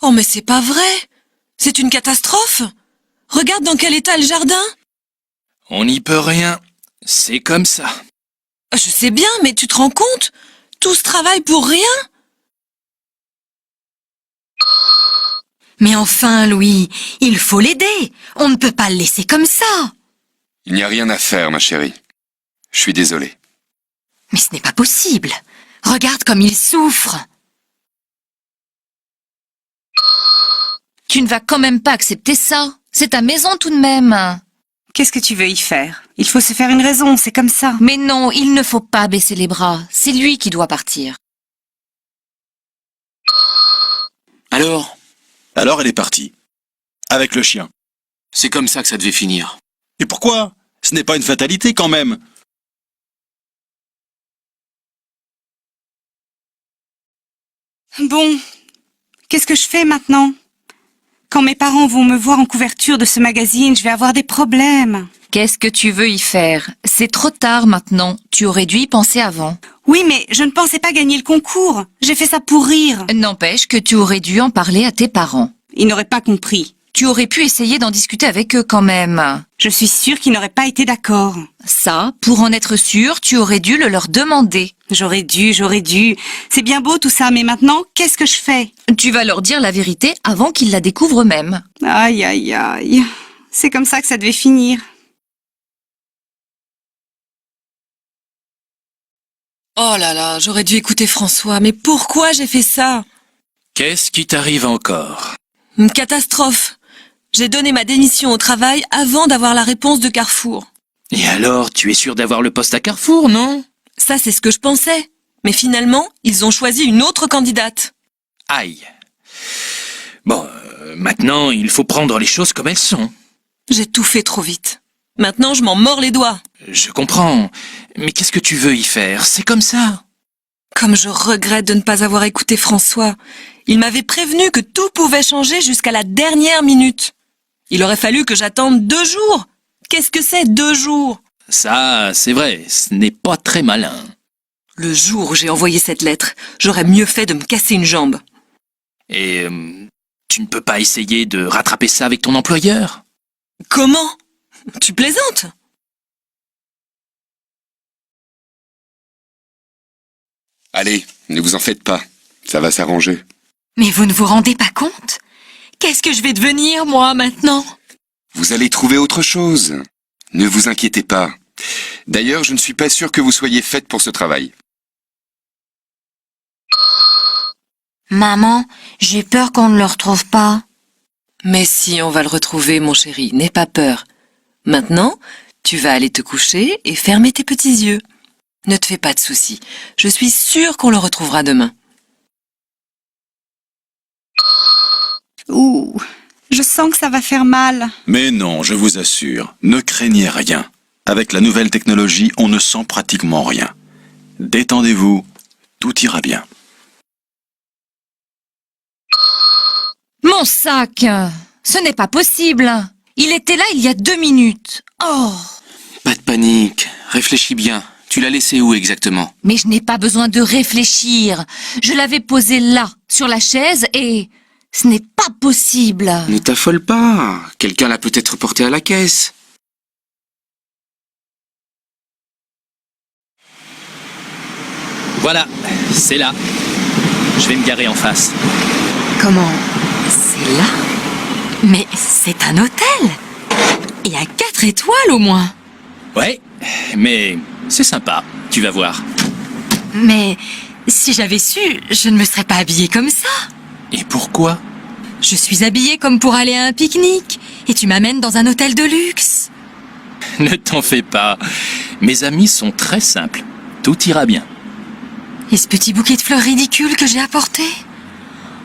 Oh mais c'est pas vrai! C'est une catastrophe! Regarde dans quel état est le jardin! On n'y peut rien. C'est comme ça. Je sais bien, mais tu te rends compte? Tout ce travail pour rien? Mais enfin, Louis, il faut l'aider. On ne peut pas le laisser comme ça. Il n'y a rien à faire, ma chérie. Je suis désolé. Mais ce n'est pas possible. Regarde comme il souffre. Tu ne vas quand même pas accepter ça. C'est ta maison tout de même. Qu'est-ce que tu veux y faire? Il faut se faire une raison, c'est comme ça. Mais non, il ne faut pas baisser les bras. C'est lui qui doit partir. Alors elle est partie. Avec le chien. C'est comme ça que ça devait finir. Et pourquoi? Ce n'est pas une fatalité quand même. Bon, qu'est-ce que je fais maintenant? Quand mes parents vont me voir en couverture de ce magazine, je vais avoir des problèmes. Qu'est-ce que tu veux y faire? C'est trop tard maintenant. Tu aurais dû y penser avant. Oui, mais je ne pensais pas gagner le concours. J'ai fait ça pour rire. N'empêche que tu aurais dû en parler à tes parents. Ils n'auraient pas compris. Tu aurais pu essayer d'en discuter avec eux quand même. Je suis sûre qu'ils n'auraient pas été d'accord. Ça, pour en être sûr, tu aurais dû le leur demander. J'aurais dû. C'est bien beau tout ça, mais maintenant, qu'est-ce que je fais? Tu vas leur dire la vérité avant qu'ils la découvrent eux-mêmes. Aïe, aïe, aïe. C'est comme ça que ça devait finir. Oh là là, j'aurais dû écouter François, mais pourquoi j'ai fait ça? Qu'est-ce qui t'arrive encore? Une catastrophe. J'ai donné ma démission au travail avant d'avoir la réponse de Carrefour. Et alors, tu es sûr d'avoir le poste à Carrefour, non? Ça, c'est ce que je pensais. Mais finalement, ils ont choisi une autre candidate. Aïe. Bon, maintenant, il faut prendre les choses comme elles sont. J'ai tout fait trop vite. Maintenant, je m'en mords les doigts. Je comprends. Mais qu'est-ce que tu veux y faire? C'est comme ça. Comme je regrette de ne pas avoir écouté François. Il m'avait prévenu que tout pouvait changer jusqu'à la dernière minute. Il aurait fallu que j'attende 2 jours. Qu'est-ce que c'est 2 jours? Ça, c'est vrai, ce n'est pas très malin. Le jour où j'ai envoyé cette lettre, j'aurais mieux fait de me casser une jambe. Et tu ne peux pas essayer de rattraper ça avec ton employeur? Comment? Tu plaisantes? Allez, ne vous en faites pas. Ça va s'arranger. Mais vous ne vous rendez pas compte? Qu'est-ce que je vais devenir, moi, maintenant? Vous allez trouver autre chose. Ne vous inquiétez pas. D'ailleurs, je ne suis pas sûr que vous soyez faite pour ce travail. Maman, j'ai peur qu'on ne le retrouve pas. Mais si, on va le retrouver, mon chéri, n'aie pas peur. Maintenant, tu vas aller te coucher et fermer tes petits yeux. Ne te fais pas de soucis. Je suis sûre qu'on le retrouvera demain. Ouh, je sens que ça va faire mal. Mais non, je vous assure, ne craignez rien. Avec la nouvelle technologie, on ne sent pratiquement rien. Détendez-vous, tout ira bien. Mon sac! Ce n'est pas possible! Il était là il y a 2 minutes. Oh! Pas de panique. Réfléchis bien. Tu l'as laissé où exactement? Mais je n'ai pas besoin de réfléchir. Je l'avais posé là, sur la chaise, et ce n'est pas possible. Ne t'affole pas. Quelqu'un l'a peut-être porté à la caisse. Voilà, c'est là. Je vais me garer en face. Comment? C'est là? Mais c'est un hôtel! Et à 4 étoiles au moins! Ouais, mais c'est sympa, tu vas voir. Mais si j'avais su, je ne me serais pas habillée comme ça. Et pourquoi? Je suis habillée comme pour aller à un pique-nique. Et tu m'amènes dans un hôtel de luxe. Ne t'en fais pas. Mes amis sont très simples. Tout ira bien. Et ce petit bouquet de fleurs ridicule que j'ai apporté?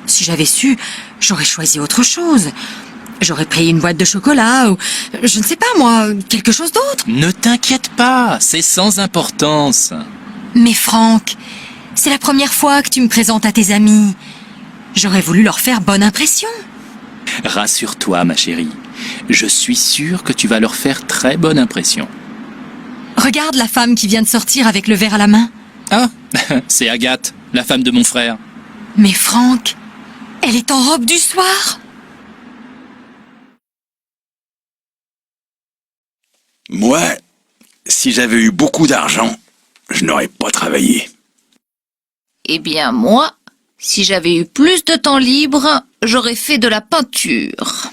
Si j'avais su, j'aurais choisi autre chose. J'aurais pris une boîte de chocolat ou, je ne sais pas moi, quelque chose d'autre. Ne t'inquiète pas, c'est sans importance. Mais Franck, c'est la première fois que tu me présentes à tes amis. J'aurais voulu leur faire bonne impression. Rassure-toi, ma chérie. Je suis sûr que tu vas leur faire très bonne impression. Regarde la femme qui vient de sortir avec le verre à la main. Ah, c'est Agathe, la femme de mon frère. Mais Franck, Elle est en robe du soir. Moi, si j'avais eu beaucoup d'argent, je n'aurais pas travaillé. Eh bien, moi, si j'avais eu plus de temps libre, j'aurais fait de la peinture.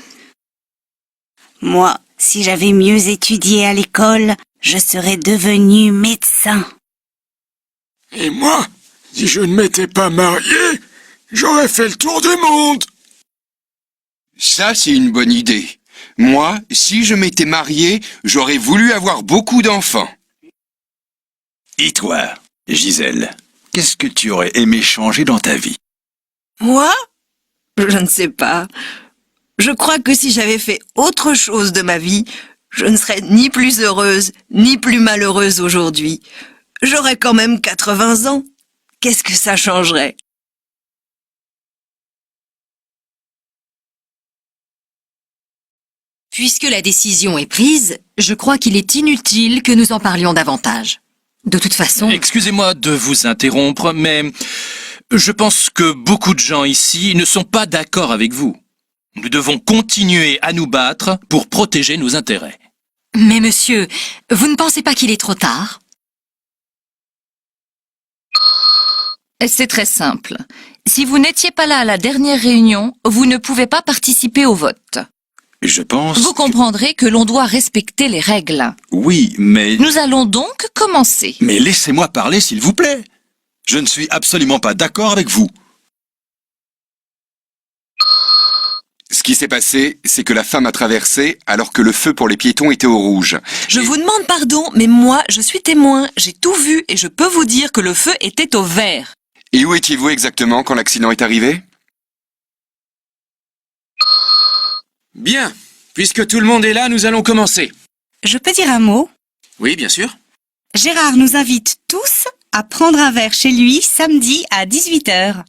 Moi, si j'avais mieux étudié à l'école, je serais devenu médecin. Et moi, si je ne m'étais pas marié, j'aurais fait le tour du monde. Ça, c'est une bonne idée. Moi, si je m'étais marié, j'aurais voulu avoir beaucoup d'enfants. Et toi, Gisèle, qu'est-ce que tu aurais aimé changer dans ta vie? Moi? Je ne sais pas. Je crois que si j'avais fait autre chose de ma vie, je ne serais ni plus heureuse, ni plus malheureuse aujourd'hui. J'aurais quand même 80 ans. Qu'est-ce que ça changerait? Puisque la décision est prise, je crois qu'il est inutile que nous en parlions davantage. De toute façon, Excusez-moi de vous interrompre, mais je pense que beaucoup de gens ici ne sont pas d'accord avec vous. Nous devons continuer à nous battre pour protéger nos intérêts. mais monsieur, vous ne pensez pas qu'il est trop tard? C'est très simple. Si vous n'étiez pas là à la dernière réunion, vous ne pouvez pas participer au vote. Je pense... Vous comprendrez que l'on doit respecter les règles. Oui, mais... Nous allons donc commencer. Mais laissez-moi parler, s'il vous plaît. Je ne suis absolument pas d'accord avec vous. Ce qui s'est passé, c'est que la femme a traversé alors que le feu pour les piétons était au rouge. Je vous demande pardon, mais moi, je suis témoin. J'ai tout vu et je peux vous dire que le feu était au vert. Et où étiez-vous exactement quand l'accident est arrivé? Bien. Puisque tout le monde est là, nous allons commencer. Je peux dire un mot? Oui, bien sûr. Gérard nous invite tous à prendre un verre chez lui samedi à 18h.